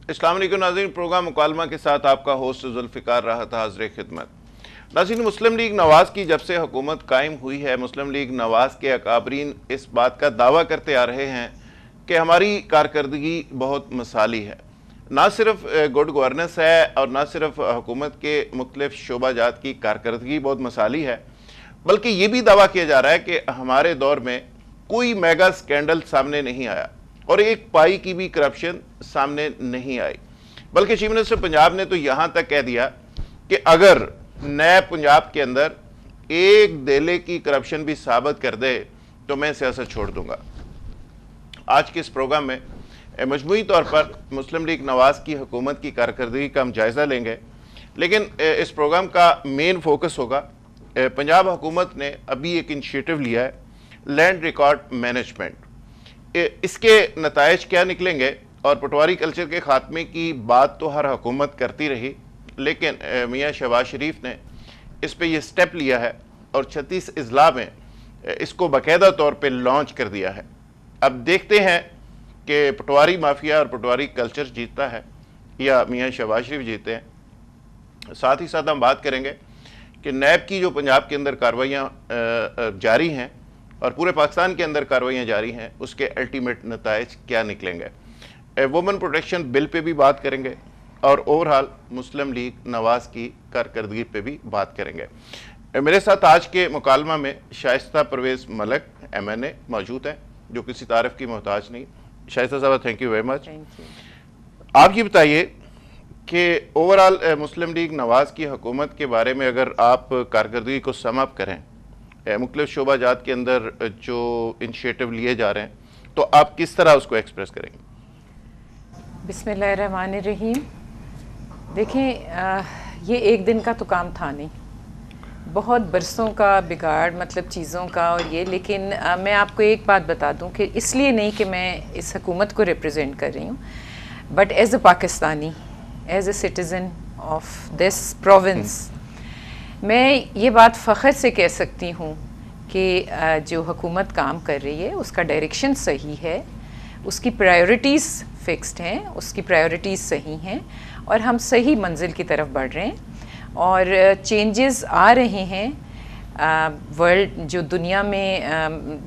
السلام علیکم ناظرین، پروگرام مکالمہ کے ساتھ آپ کا ہوسٹ ذوالفقار راحت حاضر خدمت۔ ناظرین، مسلم لیگ نواز کی جب سے حکومت قائم ہوئی ہے، مسلم لیگ نواز کے اکابرین اس بات کا دعویٰ کرتے آ رہے ہیں کہ ہماری کارکردگی بہت مثالی ہے۔ نہ صرف گڈ گورننس ہے اور نہ صرف حکومت کے مختلف شعبہ جات کی کارکردگی بہت مثالی ہے، بلکہ یہ بھی دعویٰ کیا جا رہا ہے کہ ہمارے دور میں کوئی میگا سکینڈل سامنے نہیں آیا اور ایک پائی کی بھی کرپشن سامنے نہیں آئی، بلکہ چیف منسٹر پنجاب نے تو یہاں تک کہہ دیا کہ اگر نیب پنجاب کے اندر ایک دھیلے کی کرپشن بھی ثابت کر دے تو میں سیاست چھوڑ دوں گا۔ آج کے اس پروگرام میں مجموعی طور پر مسلم لیگ نواز کی حکومت کی کارکردگی کا ہم جائزہ لیں گے، لیکن اس پروگرام کا مین فوکس ہوگا پنجاب حکومت نے ابھی ایک انیشیٹو لیا ہے لینڈ ریکارڈ مینجمنٹ۔ اس کے نتائج کیا نکلیں گے؟ اور پٹواری کلچر کے خاتمے کی بات تو ہر حکومت کرتی رہی، لیکن میاں شہباز شریف نے اس پہ یہ سٹیپ لیا ہے اور 36 اضلاع میں اس کو باقاعدہ طور پہ لانچ کر دیا ہے۔ اب دیکھتے ہیں کہ پٹواری مافیا اور پٹواری کلچر جیتتا ہے یا میاں شہباز شریف جیتے ہیں۔ ساتھ ہی ساتھ ہم بات کریں گے کہ نیب کی جو پنجاب کے اندر کارروائیاں جاری ہیں اور پورے پاکستان کے اندر کارروائیاں جاری ہیں، اس کے الٹیمیٹ نتائج کیا نکلیں گے۔ وومن پروٹیکشن بل پہ بھی بات کریں گے اور اوورال مسلم لیگ نواز کی کارکردگی پہ بھی بات کریں گے۔ میرے ساتھ آج کے مکالمہ میں شائستہ پرویز ملک MNA موجود ہیں، جو کسی تعارف کی محتاج نہیں۔ شائستہ صاحبہ، تھینک یو ویری مچ۔ آپ یہ بتائیے کہ اوورال مسلم لیگ نواز کی حکومت کے بارے میں اگر آپ کارکردگی کو سم اپ کریں، مختلف شعبہ جات کے اندر جو انیشیٹو لیے جا رہے ہیں، تو آپ کس طرح اس کو ایکسپریس کریں گے؟ بسم اللہ الرحمن الرحیم۔ دیکھیں، یہ ایک دن کا تو کام تھا نہیں، بہت برسوں کا بگاڑ، مطلب چیزوں کا اور یہ، لیکن میں آپ کو ایک بات بتا دوں کہ اس لیے نہیں کہ میں اس حکومت کو ریپرزینٹ کر رہی ہوں، but as a Pakistani, as a citizen of this province, میں یہ بات فخر سے کہہ سکتی ہوں کہ جو حکومت کام کر رہی ہے اس کا ڈائریکشن صحیح ہے، اس کی پرائیورٹیز فکسڈ ہیں، اس کی پرائیورٹیز صحیح ہیں اور ہم صحیح منزل کی طرف بڑھ رہے ہیں اور چینجز آ رہے ہیں۔ ورلڈ جو دنیا میں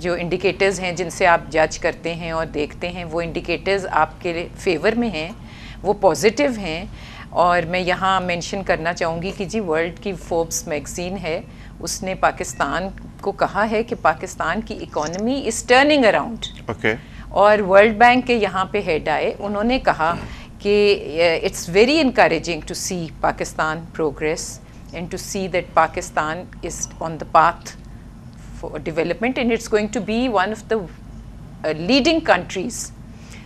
جو انڈیکیٹرز ہیں جن سے آپ جج کرتے ہیں اور دیکھتے ہیں، وہ انڈیکیٹرز آپ کے فیور میں ہیں، وہ پازیٹیو ہیں۔ اور میں یہاں مینشن کرنا چاہوں گی کہ جی ورلڈ کی فوربس میگزین ہے، اس نے پاکستان کو کہا ہے کہ پاکستان کی اکانومی از ٹرننگ اراؤنڈ۔ اور ورلڈ بینک کے یہاں پہ ہیڈ آئے، انہوں نے کہا کہ it's very encouraging to see Pakistan progress and to see that Pakistan is on the path for development and it's going to be one of the leading countries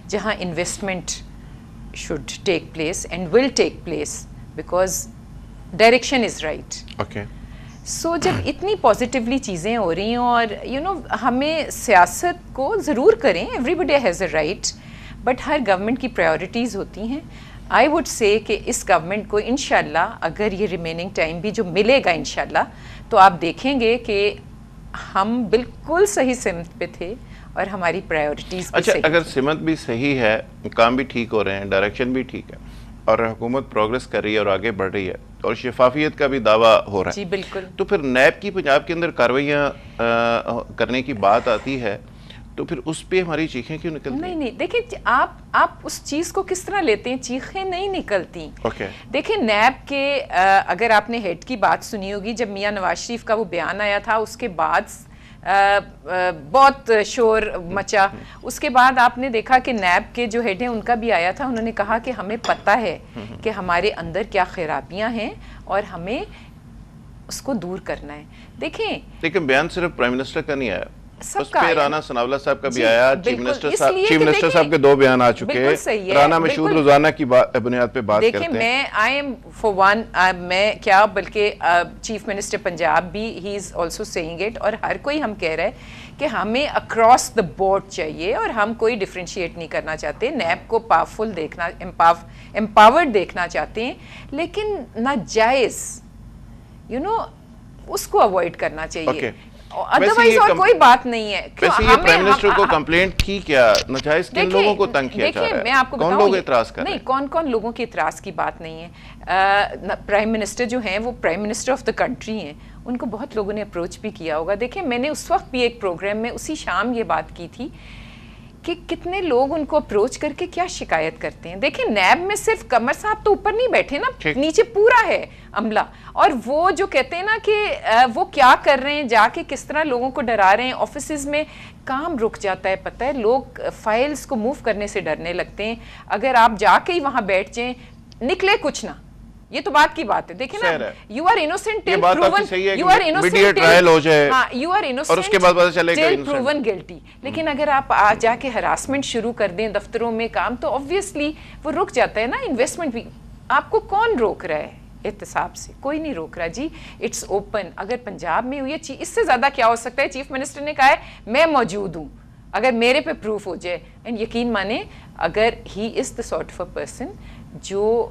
جہاں investment should take place and will take place because direction is right. Okay. So جب اتنی positively چیزیں ہو رہی ہیں اور ہمیں سیاست کو ضرور کریں، everybody has a right، but Hare government کی پرائیورٹیز ہوتی ہیں۔ I would say کہ اس گورنمنٹ کو انشاءاللہ اگر یہ ریمیننگ ٹائم بھی جو ملے گا انشاءاللہ، تو آپ دیکھیں گے کہ ہم بالکل صحیح سمت پہ تھے اور ہماری پرائیورٹیز بھی صحیح۔ اگر سمت بھی صحیح ہے، کام بھی ٹھیک ہو رہے ہیں، ڈائریکشن بھی ٹھیک ہے اور حکومت پروگریس کر رہی ہے اور آگے بڑھ رہی ہے اور شفافیت کا بھی دعویٰ ہو رہا ہے، جی بالکل، تو پھر نیب کی پنجاب کے اندر کارروائیاں کرنے کی بات آتی ہے تو پھر اس پہ ہماری چیخیں کیوں نکلتی ہیں؟ نہیں دیکھیں، آپ اس چیز کو کس طرح لیتے ہیں، چیخیں نہیں نکلتی۔ دیکھیں، نیب کے اگر آپ نے ہیڈ کی بات سنی ہوگی، جب میاں نواز شریف کا وہ بیان آیا تھا اس کے بعد بہت شور مچا۔ اس کے بعد آپ نے دیکھا کہ نیب کے جو ہیڈ ہیں ان کا بھی آیا تھا، انہوں نے کہا کہ ہمیں پتہ ہے کہ ہمارے اندر کیا خرابیاں ہیں اور ہمیں اس کو دور کرنا ہے۔ دیکھیں، لیکن بیان صرف پرائم منسٹر کا نہیں آیا، اس پہ رانا ثناءاللہ صاحب کا بھی آیا، چیف منسٹر صاحب کے 2 بیان آ چکے ہیں، رانا مشہود روزانہ کی بنیاد پہ بات کرتے ہیں۔ دیکھیں، میں آئی ایم فور ون، میں کیا بلکہ چیف منسٹر پنجاب بھی ہی از آلسو سیئنگ اٹ، اور ہر کوئی ہم کہہ رہا ہے کہ ہمیں اکراس دا بورڈ چاہیے اور ہم کوئی ڈفرینشیٹ نہیں کرنا چاہتے، نیب کو پاورفل دیکھنا، امپاورڈ دیکھنا چاہتے ہیں، لیکن ناجائز اس کو اوائڈ کرنا چاہیے۔ ادروائز اور کوئی بات نہیں ہے. ویسے یہ پرائم منسٹر کو کمپلینٹ کی کیا ناجائز کن لوگوں کو تنگ کیا جا رہا ہے؟ میں آپ کو کون لوگ اعتراض کر رہے ہیں؟ نہیں, کون کون لوگوں کے اعتراض کی بات نہیں ہے. پرائم منسٹر جو ہیں وہ prime minister of the country ہیں, ان کو بہت لوگوں نے اپروچ بھی کیا ہوگا. دیکھیں میں نے اس وقت بھی ایک پروگرام میں اسی شام یہ بات کی تھی کہ کتنے لوگ ان کو اپروچ کر کے کیا شکایت کرتے ہیں. دیکھیں نیب میں صرف قمر صاحب تو اوپر نہیں بیٹھے نا, نیچے پورا ہے عملہ, اور وہ جو کہتے ہیں نا کہ وہ کیا کر رہے ہیں, جا کے کس طرح لوگوں کو ڈرا رہے ہیں. آفیسز میں کام رک جاتا ہے, پتہ ہے, لوگ فائلز کو موو کرنے سے ڈرنے لگتے ہیں. اگر آپ جا کے ہی وہاں بیٹھ جائیں, نکلے کچھ نہ, یہ تو بات کی بات ہے. دیکھیں نا, you are innocent till proven guilty. لیکن اگر آپ جا کے ہراسمنٹ شروع کر دیں دفتروں میں کام, تو obviously وہ رک جاتا ہے نا. انویسٹمنٹ بھی آپ کو کون روک رہا ہے احتساب سے؟ کوئی نہیں روک رہا جی, اٹس اوپن. اگر پنجاب میں ہوئی ہے, اس سے زیادہ کیا ہو سکتا ہے؟ چیف منسٹر نے کہا ہے میں موجود ہوں, اگر میرے پہ پروف ہو جائے. اینڈ یقین مانیں, اگر he is the sort of a person جو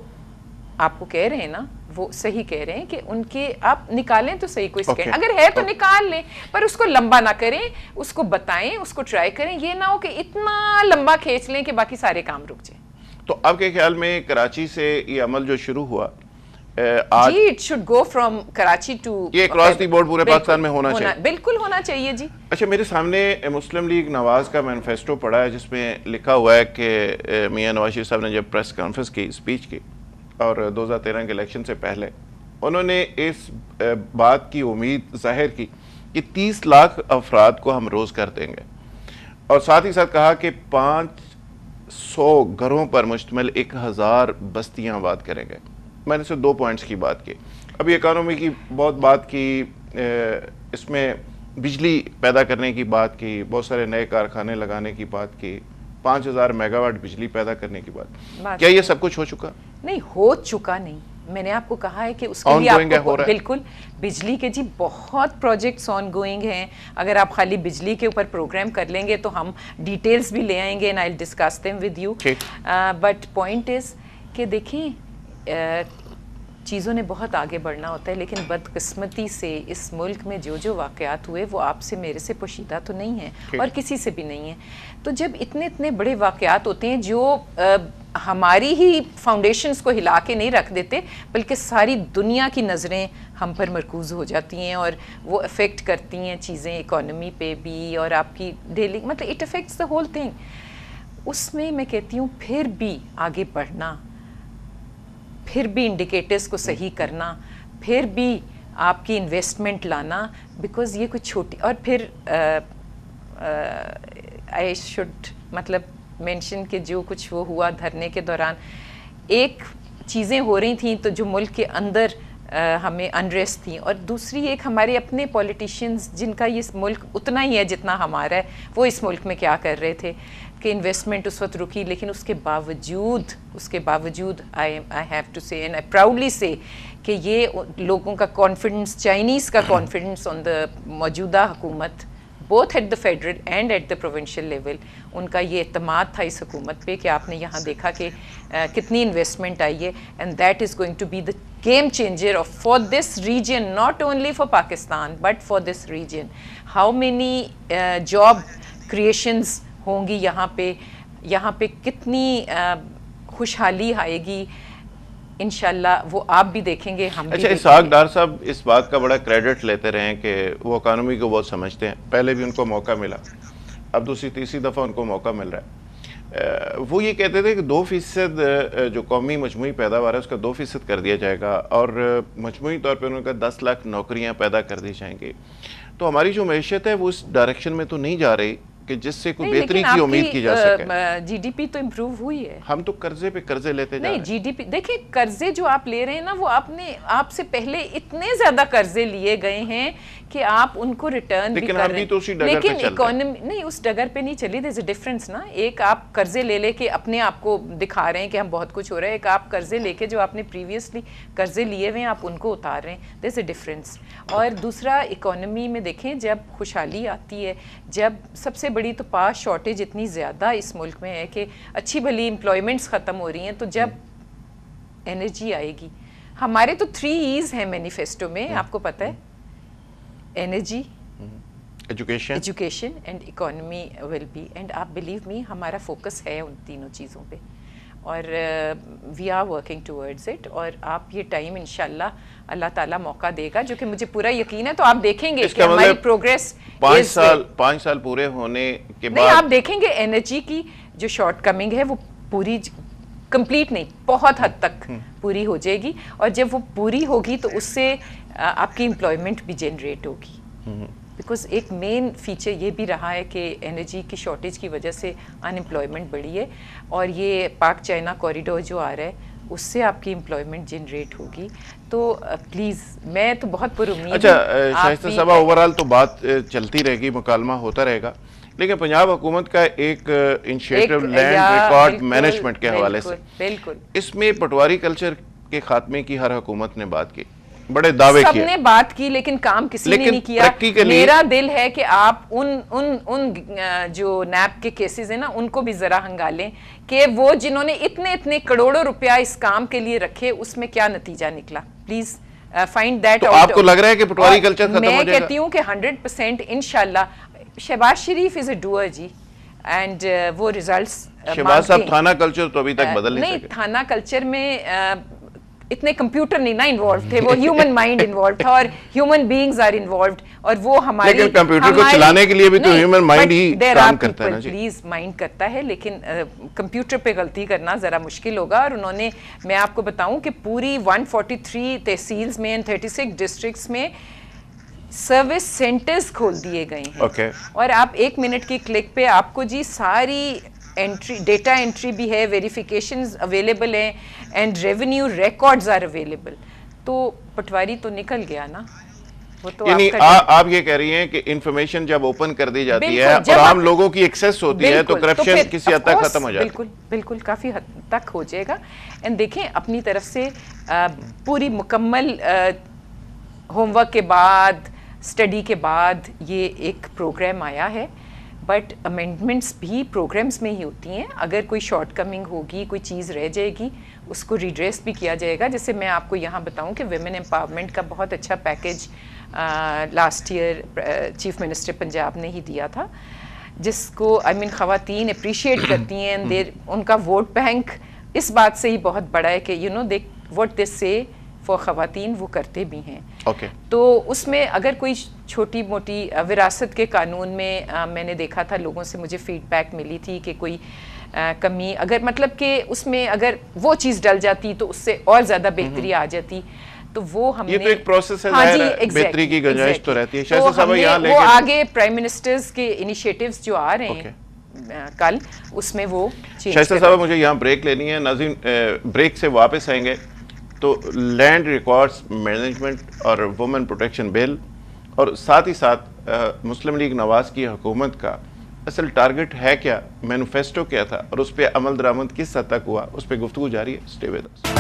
آپ کو کہہ رہے ہیں نا, وہ صحیح کہہ رہے ہیں کہ ان کے آپ نکالیں تو صحیح کوئی سکینڈ, اگر ہے تو نکال لیں, پر اس کو لمبا نہ کریں, اس کو بتائیں, اس کو ٹرائی کریں. یہ نہ ہو کہ اتنا لمبا کھینچ لیں کہ باقی سارے کام رک جائیں. تو آپ کے خیال میں کراچی سے یہ عمل جو شروع ہوا, جی it should go from Karachi to, یہ اکراس دی بورڈ پورے پاکستان میں ہونا چاہیے؟ بالکل ہونا چاہیے جی. اچھا, میرے سامنے مسلم لیگ نواز کا مینیفیسٹو پڑھا ہے, جس میں لکھا ہوا ہے کہ میاں نواز شریف صاحب نے جب پریس کانفرنس کی, اسپیچ کی, اور 2013 کے الیکشن سے پہلے انہوں نے اس بات کی امید ظاہر کی کہ 30 لاکھ افراد کو ہم روز کر دیں گے, اور ساتھ ہی ساتھ کہا کہ 500 گھروں پر مشتمل 1000 بستیاں آباد کریں گے. میں نے صرف 2 پوائنٹس کی بات کی. ابھی اکانومی کی بہت بات کی, اس میں بجلی پیدا کرنے کی بات کی, بہت سارے نئے کارخانے لگانے کی بات کی, 5000 میگا واٹ بجلی پیدا کرنے کی بات. کیا یہ سب کچھ ہو چکا؟ نہیں ہو چکا نہیں. میں نے آپ کو کہا ہے کہ اس کے لیے آپ کو بالکل بجلی کے جی بہت پروجیکٹس آن گوئنگ ہیں. اگر آپ خالی بجلی کے اوپر پروگرام کر لیں گے تو ہم ڈیٹیلز بھی لے آئیں گے, and I'll discuss them with you. But point is کہ دیکھیں چیزوں نے بہت آگے بڑھنا ہوتا ہے, لیکن بدقسمتی سے اس ملک میں جو واقعات ہوئے وہ آپ سے میرے سے پوشیدہ تو نہیں ہیں, اور کسی سے بھی نہیں ہیں. تو جب اتنے بڑے واقعات ہوتے ہیں جو ہماری ہی فاؤنڈیشنز کو ہلا کے نہیں رکھ دیتے, بلکہ ساری دنیا کی نظریں ہم پر مرکوز ہو جاتی ہیں, اور وہ افیکٹ کرتی ہیں چیزیں اکانومی پہ بھی, اور آپ کی ڈیلی, مطلب it affects the whole thing. اس میں میں کہتی ہوں پھر بھی آگے بڑھنا, پھر بھی انڈیکیٹرز کو صحیح کرنا, پھر بھی آپ کی انویسٹمنٹ لانا, بیکاز یہ کچھ چھوٹی. اور پھر آئی شوڈ مطلب مینشن کہ جو کچھ وہ ہوا دھرنے کے دوران, ایک چیزیں ہو رہی تھیں تو جو ملک کے اندر ہمیں انریسٹ تھیں, اور دوسری ایک ہمارے اپنے پولیٹیشینز جن کا یہ ملک اتنا ہی ہے جتنا ہمارا ہے, وہ اس ملک میں کیا کر رہے تھے کہ انویسٹمنٹ اس وقت رکی. لیکن اس کے باوجود I have to say and I proudly say کہ یہ لوگوں کا کانفیڈنس, چائنیز کا کانفیڈنس آن دا موجودہ حکومت, both at the federal and at the provincial level, ان کا یہ اعتماد تھا اس حکومت پہ کہ آپ نے یہاں دیکھا کہ کتنی انویسٹمنٹ آئی ہے, and that is going to be the game changer for this region, not only for Pakistan but for this region. How many job creations ہوں گی یہاں پہ کتنی خوشحالی آئے گی انشاءاللہ, وہ آپ بھی دیکھیں گے, ہم بھی. اچھا, اسحاق ڈار صاحب اس بات کا بڑا کریڈٹ لیتے رہے ہیں کہ وہ اکانومی کو بہت سمجھتے ہیں. پہلے بھی ان کو موقع ملا, اب دوسری تیسری دفعہ ان کو موقع مل رہا ہے. وہ یہ کہتے تھے کہ 2% جو قومی مجموعی پیداوار ہے اس کا 2% کر دیا جائے گا, اور مجموعی طور پہ انہوں نے کہا 10 لاکھ نوکریاں پیدا کر دی جائیں گی. تو ہماری جو معیشت ہے وہ اس ڈائریکشن میں تو نہیں جا رہی کہ جس سے کوئی بہتری کی امید کی جا سکے. جی ڈی پی تو امپروو ہوئی ہے. ہم تو قرضے پہ قرضے لیتے جا رہے ہیں. نہیں, جی ڈی پی دیکھیں, قرضے جو آپ لے رہے ہیں نا, وہ آپ سے پہلے اتنے زیادہ قرضے لیے گئے ہیں کہ آپ ان کو ریٹرن بھی کر رہے ہیں, لیکن اکانومی نہیں اس ڈگر پہ نہیں چلی. there's a difference نا, ایک آپ قرضے لے کے اپنے آپ کو دکھا رہے ہیں کہ ہم بہت کچھ ہو رہا ہے, ایک آپ قرضے لے کے جو آپ نے پریویسلی قرضے لیے ہوئے ہیں آپ ان کو اتار رہے ہیں. there's a difference. اور دوسرا اکانومی میں دیکھیں, جب خوشحالی آتی ہے, جب سب سے بڑی تو پاس شارٹیج اتنی زیادہ اس ملک میں ہے کہ اچھی بھلی امپلائمنٹس ختم ہو رہی ہیں, تو جب انرجی آئے گی, ہمارے تو 3 E's ہیں مینیفیسٹو میں, آپ کو پتہ ہے, energy, education and economy will be. And آپ بلیو می ہمارا فوکس ہے ان تینوں چیزوں پہ, اور we are working towards it. اور آپ یہ ٹائم انشاءاللہ اللہ تعالیٰ موقع دے گا, جو کہ مجھے پورا یقین ہے. تو آپ دیکھیں گے کہ ہماری پروگریس 5 سال پورے ہونے کے بعد نہیں, آپ دیکھیں گے انرجی کی جو شارٹ کمنگ ہے وہ پوری کمپلیٹ نہیں, بہت حد تک پوری ہو جائے گی. اور جب وہ پوری ہوگی تو اس سے آپ کی امپلائمنٹ بھی جنریٹ ہوگی. بیکاز ایک مین فیچر یہ بھی رہا ہے کہ انرجی کی شارٹیج کی وجہ سے ان امپلائمنٹ بڑھی ہے, اور یہ پاک چائنا کوریڈور جو آ رہا ہے اس سے آپ کی امپلائمنٹ جنریٹ ہوگی. تو پلیز میں تو بہت پر امید. اچھا شائستہ صاحبہ, اوورآل تو بات چلتی رہے گی, مکالمہ ہوتا رہے گا, لیکن پنجاب حکومت کا ایک انیشیٹو لینڈ ریکارڈ مینجمنٹ کے حوالے سے, بالکل اس میں پٹواری کلچر کے خاتمے کی ہر حکومت نے بات کی, بڑے دعوے کیے, سب نے بات کی, لیکن کام کسی نے نہیں کیا. میرا دل ہے کہ آپ ان جو نیب کے کیسز ہیں نا ان کو بھی ذرا ہنگالیں کہ وہ جنہوں نے اتنے کروڑوں روپیہ اس کام کے لیے رکھے اس میں کیا نتیجہ نکلا. Please find that out. آپ کو لگ رہا ہے کہ پٹواری کلچر ختم ہو جائے گا؟ میں کہتی ہوں کہ 100% انشاءاللہ. شہباز شریف از اے ڈوئر جی, اینڈ وہ ریزلٹس. شہباز صاحب تھانہ کلچر تو ابھی تک بدل نہیں سکے. تھانہ کلچر میں اتنے کمپیوٹر نہیں نا انوالو تھے, وہ ہیومن مائنڈ انوالو تھا, اور ہیومن بینگز آر انوالوڈ. اور وہ ہماری, لیکن کمپیوٹر کو چلانے کے لیے بھی تو ہیومن مائنڈ ہی کام کرتا ہے نا جی. پلیز مائنڈ کرتا ہے, لیکن کمپیوٹر پہ غلطی کرنا ذرا مشکل ہوگا. اور انہوں نے, میں آپ کو بتاؤں کہ پوری 143 تحصیلز میں 36 ڈسٹرکٹس میں سروس سینٹرز کھول دیے گئے ہیں. اور آپ 1 منٹ کی کلک پہ آپ کو جی ساری انٹری, ڈیٹا انٹری بھی ہے, ویریفیکیشنز اویلیبل ہیں, and revenue records are available. تو پٹواری تو نکل گیا نا. یعنی آپ یہ کہہ رہی ہیں کہ انفارمیشن جب اوپن کر دی جاتی ہے اور عام لوگوں کی ایکسیس ہوتی ہے تو کرپشن کسی حد تک ختم ہو جاتا ہے. بالکل کافی حد تک ہو جائے گا. اینڈ دیکھیں اپنی طرف سے پوری مکمل ہوم ورک کے بعد, اسٹڈی کے بعد یہ ایک پروگرام آیا ہے. بٹ امینڈمنٹس بھی پروگرامز میں ہی ہوتی ہیں. اگر کوئی شارٹ کمنگ ہوگی, کوئی چیز رہ جائے گی, اس کو ریڈریس بھی کیا جائے گا. جیسے میں آپ کو یہاں بتاؤں کہ ویمن امپاورمنٹ کا بہت اچھا package last air chief minister Punjab نے ہی دیا تھا, جس کو خواتین اپریشیٹ کرتی ہیں. ان کا ووٹ بینک اس بات سے ہی بہت بڑا ہے کہ what they say for خواتین وہ کرتے بھی ہیں. تو اس میں اگر کوئی چھوٹی موٹی وراثت کے قانون میں نے دیکھا تھا, لوگوں سے مجھے فیڈ بیک ملی تھی کہ کوئی کمی, اگر مطلب کہ اس میں اگر وہ چیز ڈل جاتی تو اس سے اور زیادہ بہتری آ جاتی. تو وہ ہم نے, یہ تو ایک پروسیس ہے, بہتری کی گنجائش تو رہتی ہے. شائستہ صاحبہ یہاں لے کے وہ آگے پرائم منسٹرز کے انیشیٹیوز جو آ رہے ہیں کل, اس میں وہ شائستہ صاحبہ مجھے یہاں بریک لینی ہے. ناظرین بریک سے واپس آئیں گے تو لینڈ ریکارڈز مینجمنٹ اور وومن پروٹیکشن بل, اور ساتھ ہی ساتھ مسلم لیگ نواز کی حکومت کا اصل ٹارگٹ ہے کیا, مینیفیسٹو کیا تھا, اور اس پہ عمل درآمد کس حد تک ہوا, اس پہ گفتگو جاری ہے. Stay with us.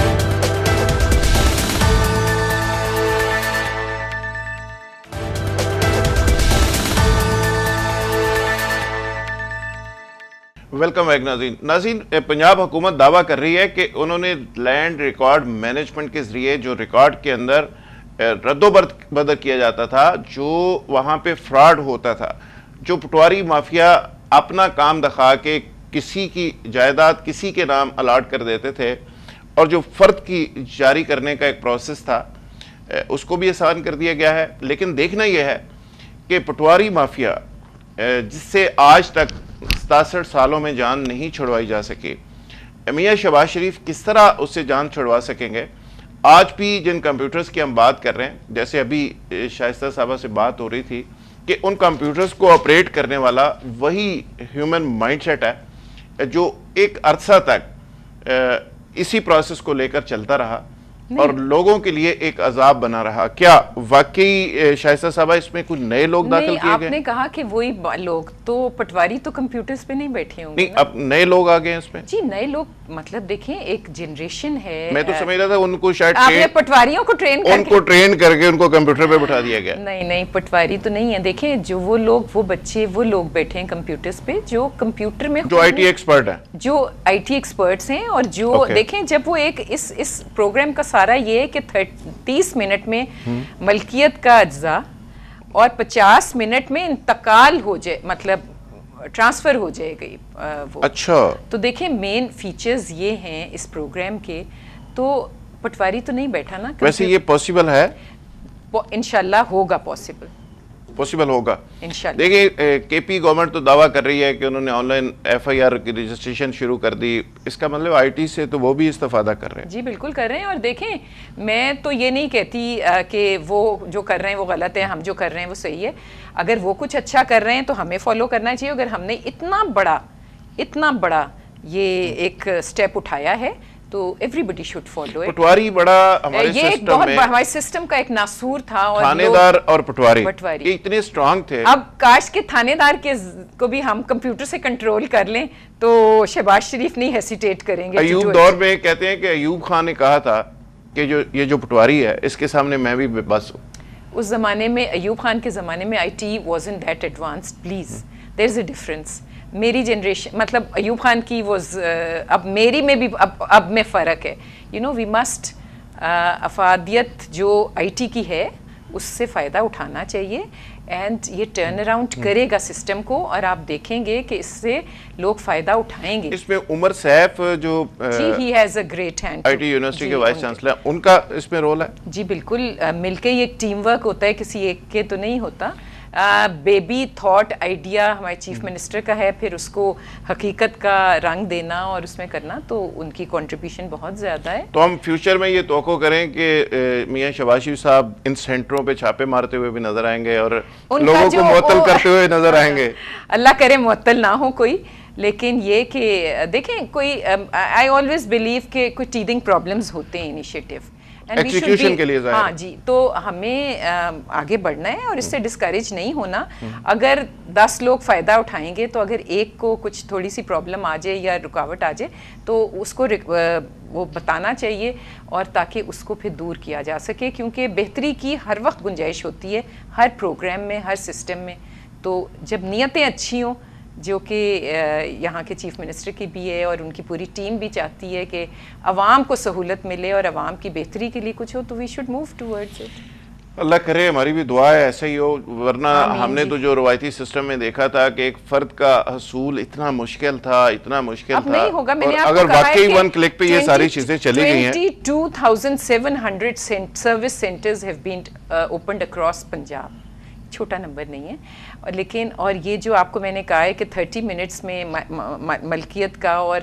Welcome back ناظرین. پنجاب حکومت دعویٰ کر رہی ہے کہ انہوں نے لینڈ ریکارڈ مینجمنٹ کے ذریعے جو ریکارڈ کے اندر رد و بدل کیا جاتا تھا, جو وہاں پہ فراڈ ہوتا تھا, جو پٹواری مافیا اپنا کام دکھا کے کسی کی جائیداد کسی کے نام الاٹ کر دیتے تھے, اور جو فرد کی جاری کرنے کا ایک پروسیس تھا اس کو بھی آسان کر دیا گیا ہے. لیکن دیکھنا یہ ہے کہ پٹواری مافیا جس سے آج تک 67 سالوں میں جان نہیں چھڑوائی جا سکی, میاں شہباز شریف کس طرح اس سے جان چھڑوا سکیں گے. آج بھی جن کمپیوٹرز کی ہم بات کر رہے ہیں, جیسے ابھی شائستہ صاحبہ سے بات ہو رہی تھی کہ ان کمپیوٹرز کو آپریٹ کرنے والا وہی ہیومن مائنڈ سیٹ ہے جو ایک عرصہ تک اسی پروسیس کو لے کر چلتا رہا اور لوگوں کے لیے ایک عذاب بنا رہا. کیا واقعی شائستہ صاحبہ اس میں کچھ نئے لوگ داخل کیے گئے؟ آپ نے کہا کہ وہی لوگ, تو پٹواری تو کمپیوٹرز پہ نہیں بیٹھے ہوں گے. نہیں, اب نئے لوگ آ گئے ہیں اس میں. جی نئے لوگ, مطلب دیکھیں ایک جنریشن ہے. میں تو سمجھ رہا تھا ان کو شاید آپ نے پٹواریوں کو ٹرین کر کے ان کو کمپیوٹر پہ بٹھا دیا گیا. نہیں, پٹواری تو نہیں ہے. دیکھیں جو وہ لوگ, وہ بچے, وہ لوگ بیٹھے ہیں کمپیوٹرز پہ جو کمپیوٹر میں, جو آئی ٹی ایکسپرٹ ہیں, جو آئی ٹی ایکسپرٹس ہیں. اور جو دیکھیں جب وہ ایک اس پروگرام کا سارا یہ ہے کہ 30 منٹ میں ملکیت کا اجزاء اور 50 منٹ میں انتقال ہو جائے, مطلب ٹرانسفر ہو جائے گی وہ. اچھا, تو دیکھیں مین فیچرز یہ ہیں اس پروگرام کے, تو پٹواری تو نہیں بیٹھا نا. ویسے یہ پاسبل ہے؟ انشاءاللہ ہوگا پاسبل ہوگا انشاءاللہ. دیکھیں کے پی گورنمنٹ تو دعویٰ کر رہی ہے کہ انہوں نے online F I R کی رجسٹریشن شروع کر دی, اس کا مطلب آئی ٹی سے تو وہ بھی استفادہ کر رہے ہیں. جی بالکل کر رہے ہیں, اور دیکھیں میں تو یہ نہیں کہتی کہ وہ جو کر رہے ہیں وہ غلط ہے, ہم جو کر رہے ہیں وہ صحیح ہے. اگر وہ کچھ اچھا کر رہے ہیں تو ہمیں فالو کرنا چاہیے. اگر ہم نے اتنا بڑا یہ ایک سٹیپ اٹھایا ہے تو everybody should follow it. پٹواری بڑا ہمارے سسٹم میں, ہمارے سسٹم کا ایک ناسور تھا, اور تھانے دار اور پٹواری یہ اتنے اسٹرانگ تھے. اب کاش کے تھانے دار کو بھی ہم کمپیوٹر سے کنٹرول کر لیں تو شہباز شریف نہیں ہیسیٹیٹ کریں گے. ایوب دور میں کہتے ہیں کہ ایوب خان نے کہا تھا کہ یہ جو پٹواری ہے اس کے سامنے میں بھی بس ہوں. اس زمانے میں, ایوب خان کے زمانے میں, I T wasn't that advanced, please. There's a difference. میری جنریشن, مطلب ایوب خان کی اب میری میں بھی اب میں فرق ہے. وی مسٹ, افادیت جو آئی ٹی کی ہے اس سے فائدہ اٹھانا چاہیے, اینڈ یہ ٹرن اراؤنڈ کرے گا سسٹم کو, اور آپ دیکھیں گے کہ اس سے لوگ فائدہ اٹھائیں گے. اس میں عمر سیف جو he has a great hand, I T university کے وائس چانسلر, ان کا اس میں رول ہے. جی بالکل, مل کے یہ ایک ٹیم ورک ہوتا ہے, کسی ایک کے تو نہیں ہوتا. بیبی تھاٹ آئیڈیا ہمارے چیف منسٹر کا ہے, پھر اس کو حقیقت کا رنگ دینا اور اس میں کرنا, تو ان کی کنٹریبیوشن بہت زیادہ ہے. تو ہم فیوچر میں یہ توقع کریں کہ میاں شہباز شریف صاحب ان سینٹروں پہ چھاپے مارتے ہوئے بھی نظر آئیں گے اور لوگوں کو معطل کرتے ہوئے نظر آئیں گے. اللہ کرے معطل نہ ہو کوئی, لیکن یہ کہ دیکھیں کوئی, آئی آلویز بلیو کہ کوئی ٹیدنگ پرابلمز ہوتے ہیں انیشیٹو ایکسیکیوشن کے لیے. ہاں جی, تو ہمیں آگے بڑھنا ہے اور اس سے ڈسکریج نہیں ہونا. اگر 10 لوگ فائدہ اٹھائیں گے تو اگر ایک کو کچھ تھوڑی سی پرابلم آ جائے یا رکاوٹ آ جائے تو اس کو وہ بتانا چاہیے, اور تاکہ اس کو پھر دور کیا جا سکے, کیونکہ بہتری کی ہر وقت گنجائش ہوتی ہے ہر پروگرام میں, ہر سسٹم میں. تو جب نیتیں اچھی ہوں, جو کہ یہاں کے چیف منسٹر کی بھی ہے اور ان کی پوری ٹیم بھی چاہتی ہے کہ عوام کو سہولت ملے اور عوام کی بہتری کے لیے کچھ ہو, تو we should move towards it. اللہ کرے ہماری بھی دعا ہے ایسا ہی ہو, ورنہ ہم نے تو جو روایتی سسٹم میں دیکھا تھا کہ ایک فرد کا حصول اتنا مشکل تھا, اب نہیں ہوگا. میں نے آپ اگر کو کہا واقعی ہے 1 کلک پہ یہ ساری چیزیں چلی گئی ہیں. 22,700 service centres have been opened across Punjab, چھوٹا نمبر نہیں ہے. لیکن اور یہ جو آپ کو میں نے کہا ہے کہ 30 منٹس میں ملکیت کا اور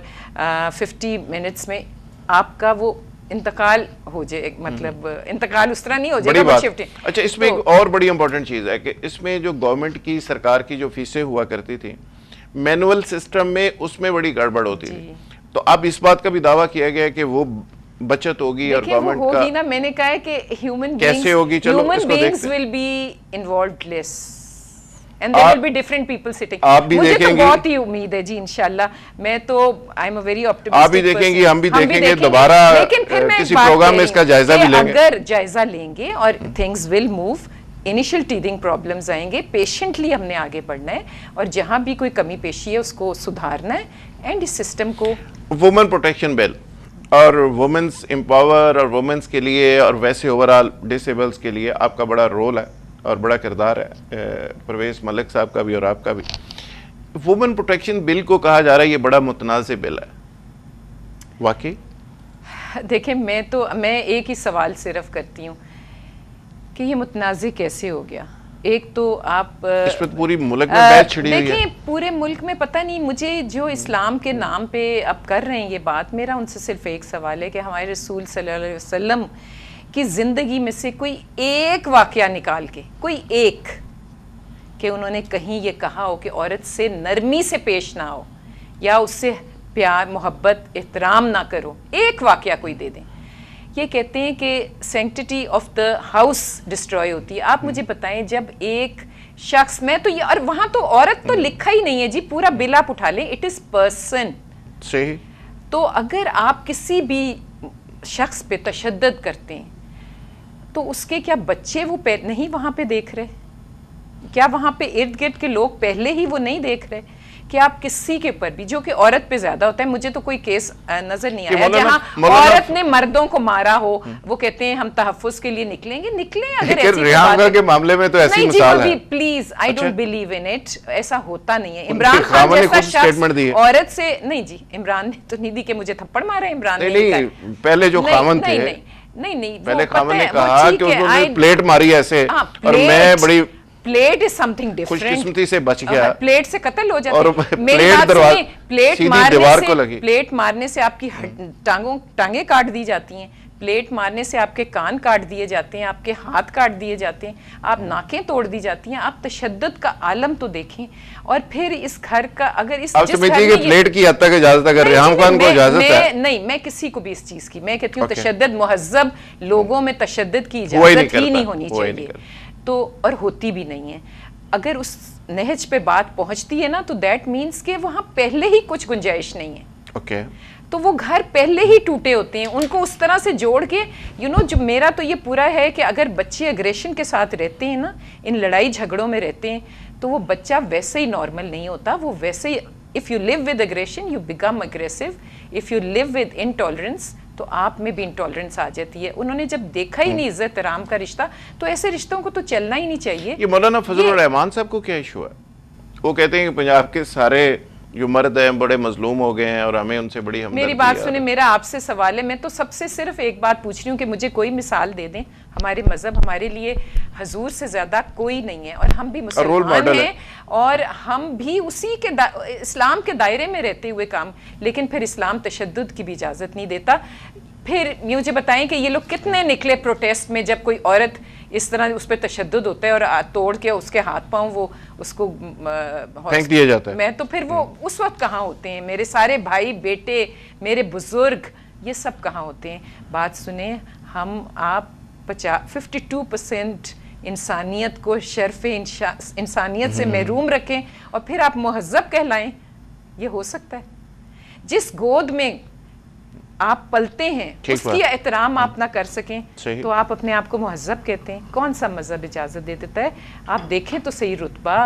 50 منٹس میں آپ کا وہ انتقال ہو جائے, مطلب انتقال اس طرح نہیں ہو جائے گا. اچھا, اس میں ایک اور بڑی امپورٹنٹ چیز ہے کہ اس میں جو گورنمنٹ کی, سرکار کی جو فیسیں ہوا کرتی تھی مینول سسٹم میں, اس میں بڑی گڑبڑ ہوتی تھی. تو اب اس بات کا بھی دعویٰ کیا گیا ہے کہ وہ بچت ہوگی اور گورنمنٹ کا ہوگی نا. میں نے کہا ہے کہ ہیومن کیسے ہوگی, چلو اس کو دیکھتے ہیں. will be involved less and there will be different people sitting. آپ بھی دیکھیں گے, مجھے تو بہت ہی امید ہے جی انشاءاللہ. میں تو I'm a very optimistic. آپ بھی دیکھیں گے, ہم بھی دیکھیں گے, دوبارہ کسی پروگرام میں اس کا جائزہ بھی لیں گے. اگر جائزہ لیں گے اور things will move, initial teething problems آئیں گے, پیشنٹلی ہم نے آگے بڑھنا ہے, اور جہاں بھی کوئی کمی پیشی ہے اس کو سدھارنا ہے, اینڈ اس سسٹم کو. وومن پروٹیکشن بل اور وومنس امپاور اور وومنس کے لیے اور ویسے اوورال ڈسیبلز کے لیے آپ کا بڑا رول ہے اور بڑا کردار ہے, پرویز ملک صاحب کا بھی اور آپ کا بھی. وومن پروٹیکشن بل کو کہا جا رہا ہے یہ بڑا متنازع بل ہے, واقعی؟ دیکھیں میں ایک ہی سوال صرف کرتی ہوں کہ یہ متنازع کیسے ہو گیا. ایک تو آپ اس پہ پوری ملک میں بحث چھڑی ہوئی ہے. دیکھیں پورے ملک میں پتہ نہیں, مجھے جو اسلام کے نام پہ اب کر رہے ہیں یہ بات, میرا ان سے صرف ایک سوال ہے کہ ہمارے رسول صلی اللہ علیہ وسلم کی زندگی میں سے کوئی ایک واقعہ نکال کے, کوئی ایک, کہ انہوں نے کہیں یہ کہا ہو کہ عورت سے نرمی سے پیش نہ ہو یا اس سے پیار محبت احترام نہ کرو, ایک واقعہ کوئی دے دیں. یہ کہتے ہیں کہ sanctity of the house destroy ہوتی ہے. آپ مجھے بتائیں جب ایک شخص, میں تو یہ, اور وہاں تو عورت تو لکھا ہی نہیں ہے جی, پورا بل آپ اٹھا لیں, اٹ از پرسن. صحیح. تو اگر آپ کسی بھی شخص پہ تشدد کرتے ہیں تو اس کے کیا بچے وہ نہیں وہاں پہ دیکھ رہے؟ کیا وہاں پہ ارد گرد کے لوگ پہلے ہی وہ نہیں دیکھ رہے کہ آپ کسی کے اوپر بھی, جو کہ عورت پہ زیادہ ہوتا ہے, مجھے تو کوئی کیس نظر نہیں آیا جہاں عورت نے مردوں کو مارا ہو, وہ کہتے ہیں ہم تحفظ کے لیے نکلیں گے, نکلیں اگر ایسی ریحان خان کے معاملے میں تو ایسی مثال ہے. Please I don't believe in it, ایسا ہوتا نہیں ہے. عمران خان جیسا شخص عورت سے نہیں, جی عمران نے تو نہیں دی کہ مجھے تھپڑ مارا ہے عمران نے, پہلے جو خاوند تھے نہیں پہلے خاوند نے کہا کہ انہوں نے پلیٹ ماری ایسے اور میں بڑی پلیٹ از سم تھنگ ڈفرنٹ, خوش قسمتی سے بچ گیا, پلیٹ سے قتل ہو جاتا اور پلیٹ مارنے سے آپ کی ٹانگیں کاٹ دی جاتی ہیں, پلیٹ مارنے سے آپ کے کان کاٹ دیے جاتے ہیں, آپ کے ہاتھ کاٹ دیے جاتے ہیں, آپ ناکیں توڑ دی جاتی ہیں. آپ تشدد کا عالم تو دیکھیں. اور پھر اس گھر کا اگر اس آپ سمجھتی کہ پلیٹ کی حد تک اجازت, اگر ریحان خان کو اجازت ہے, نہیں میں کسی کو بھی اس چیز کی, میں کہتی ہوں تشدد, مہذب لوگوں میں تشدد کی اجازت ہی نہیں ہونی چاہیے, تو اور ہوتی بھی نہیں ہے. اگر اس نہج پہ بات پہنچتی ہے نا تو دیٹ مینس کہ وہاں پہلے ہی کچھ گنجائش نہیں ہے. تو وہ گھر پہلے ہی ٹوٹے ہوتے ہیں, ان کو اس طرح سے جوڑ کے جو میرا تو یہ پورا ہے کہ اگر بچے اگریشن کے ساتھ رہتے ہیں نا, ان لڑائی جھگڑوں میں رہتے ہیں, تو وہ بچہ ویسے ہی نارمل نہیں ہوتا, وہ ویسے ہی if you live with aggression you become aggressive, if you live with intolerance تو آپ میں بھی انٹالرنس آ جاتی ہے. انہوں نے جب دیکھا ہی نہیں عزت احترام کا رشتہ, تو ایسے رشتوں کو تو چلنا ہی نہیں چاہیے. یہ مولانا فضل الرحمان صاحب کو کیا ایشو ہے؟ وہ کہتے ہیں کہ پنجاب کے سارے جو مرد ہیں بڑے مظلوم ہو گئے ہیں اور ہمیں ان سے بڑی ہمدردی. میری بات سنیں, میرا آپ سے سوال ہے, میں تو سب سے صرف ایک بات پوچھ رہی ہوں کہ مجھے کوئی مثال دے دیں. ہمارے مذہب ہمارے لیے حضور سے زیادہ کوئی نہیں ہے, اور ہم بھی مسلمان ہیں, اور ہم بھی اسی کے اسلام کے دائرے میں رہتے ہوئے کام, لیکن پھر اسلام تشدد کی بھی اجازت نہیں دیتا. پھر مجھے بتائیں کہ یہ لوگ کتنے نکلے پروٹیسٹ میں جب کوئی عورت اس طرح اس پہ تشدد ہوتا ہے اور توڑ کے اس کے ہاتھ پاؤں وہ اس کو پھینک دیا جاتا ہے, میں تو پھر وہ اس وقت کہاں ہوتے ہیں؟ میرے سارے بھائی بیٹے, میرے بزرگ, یہ سب کہاں ہوتے ہیں؟ بات سنیں, ہم آپ 52% انسانیت کو شرف انسانیت سے محروم رکھیں اور پھر آپ مہذب کہلائیں, یہ ہو سکتا ہے؟ جس گود میں آپ پلتے ہیں اس کی احترام آپ نہ کر سکیں تو آپ اپنے آپ کو مہذب کہتے ہیں؟ کون سا مذہب اجازت دے دیتا ہے؟ آپ دیکھیں تو صحیح رتبہ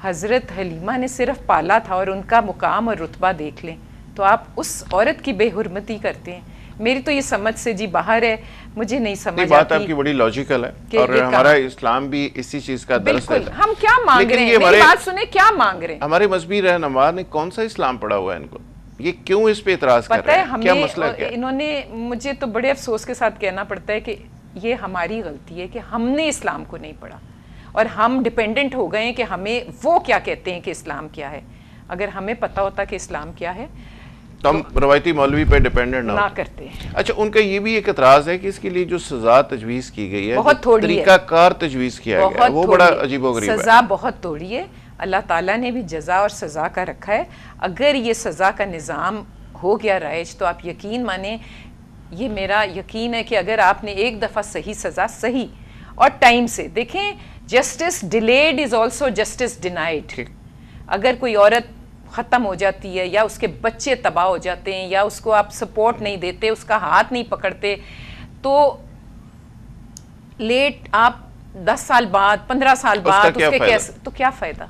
حضرت حلیمہ نے صرف پالا تھا, اور ان کا مقام اور رتبہ دیکھ لیں تو آپ اس عورت کی بے حرمتی کرتے ہیں. میری تو یہ سمجھ سے جی باہر ہے, مجھے نہیں سمجھ آتی. بات آپ کی بڑی لاجیکل ہے, اور ہمارا اسلام بھی اسی چیز کا درس دیتا ہے. ہم کیا مانگ رہے ہیں؟ میری بات سنیں, کیا مانگ رہے ہیں؟ ہمارے مذہبی رہنما نے کون سا اسلام پڑھا ہوا ہے ان کو؟ یہ کیوں اس پہ اعتراض کر رہے ہیں؟ کیا مسئلہ کیا ہے؟ انہوں نے, مجھے تو بڑے افسوس کے ساتھ کہنا پڑتا ہے کہ یہ ہماری غلطی ہے کہ ہم نے اسلام کو نہیں پڑھا, اور ہم ڈیپینڈنٹ ہو گئے ہیں کہ ہمیں وہ کیا کہتے ہیں کہ اسلام کیا ہے. اگر ہمیں پتہ ہوتا کہ اسلام کیا ہے تو ہم روایتی مولوی پہ ڈیپینڈنٹ نہ کرتے. اچھا, ان کا یہ بھی ایک اعتراض ہے کہ اس کے لیے جو سزا تجویز کی گئی ہے, بہت تھوڑی ہے, طریقہ کار تجویز کیا گیا ہے, وہ بڑا عجیب و غریب ہے. سزا بہت تھوڑی ہے. اللہ تعالیٰ نے بھی جزا اور سزا کا رکھا ہے. اگر یہ سزا کا نظام ہو گیا رائج تو آپ یقین مانیں, یہ میرا یقین ہے کہ اگر آپ نے ایک دفعہ صحیح سزا صحیح اور ٹائم سے, دیکھیں justice delayed is also justice denied. اگر کوئی عورت ختم ہو جاتی ہے یا اس کے بچے تباہ ہو جاتے ہیں یا اس کو آپ سپورٹ نہیں دیتے, اس کا ہاتھ نہیں پکڑتے, تو لیٹ آپ 10 سال بعد 15 سال بعد اس کے کیسے, تو کیا فائدہ؟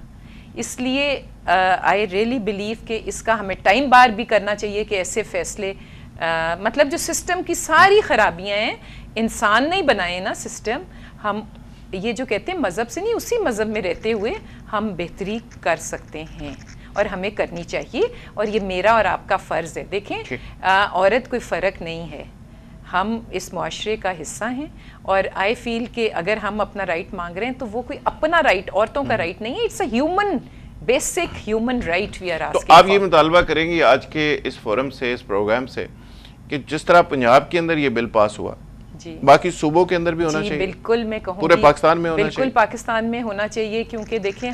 اس لیے آئی ریئلی بلیو کہ اس کا ہمیں ٹائم بار بھی کرنا چاہیے کہ ایسے فیصلے, مطلب جو سسٹم کی ساری خرابیاں ہیں انسان نہیں بنائے نا سسٹم, ہم یہ جو کہتے ہیں مذہب سے نہیں, اسی مذہب میں رہتے ہوئے ہم بہتری کر سکتے ہیں اور ہمیں کرنی چاہیے, اور یہ میرا اور آپ کا فرض ہے. دیکھیں عورت کوئی فرق نہیں ہے, ہم اس معاشرے کا حصہ ہیں, اور آئی فیل کہ اگر ہم اپنا رائٹ مانگ رہے ہیں تو وہ کوئی اپنا رائٹ, عورتوں کا رائٹ نہیں ہے, it's a human basic human right we are asking. تو آپ یہ مطالبہ کریں گی آج کے اس فورم سے, اس پروگرام سے, کہ جس طرح پنجاب کے اندر یہ بل پاس ہوا جی باقی صوبوں کے اندر بھی ہونا چاہیے؟ بالکل, میں کہوں گی پورے پاکستان میں ہونا چاہیے, بالکل پاکستان میں ہونا چاہیے, کیونکہ دیکھیں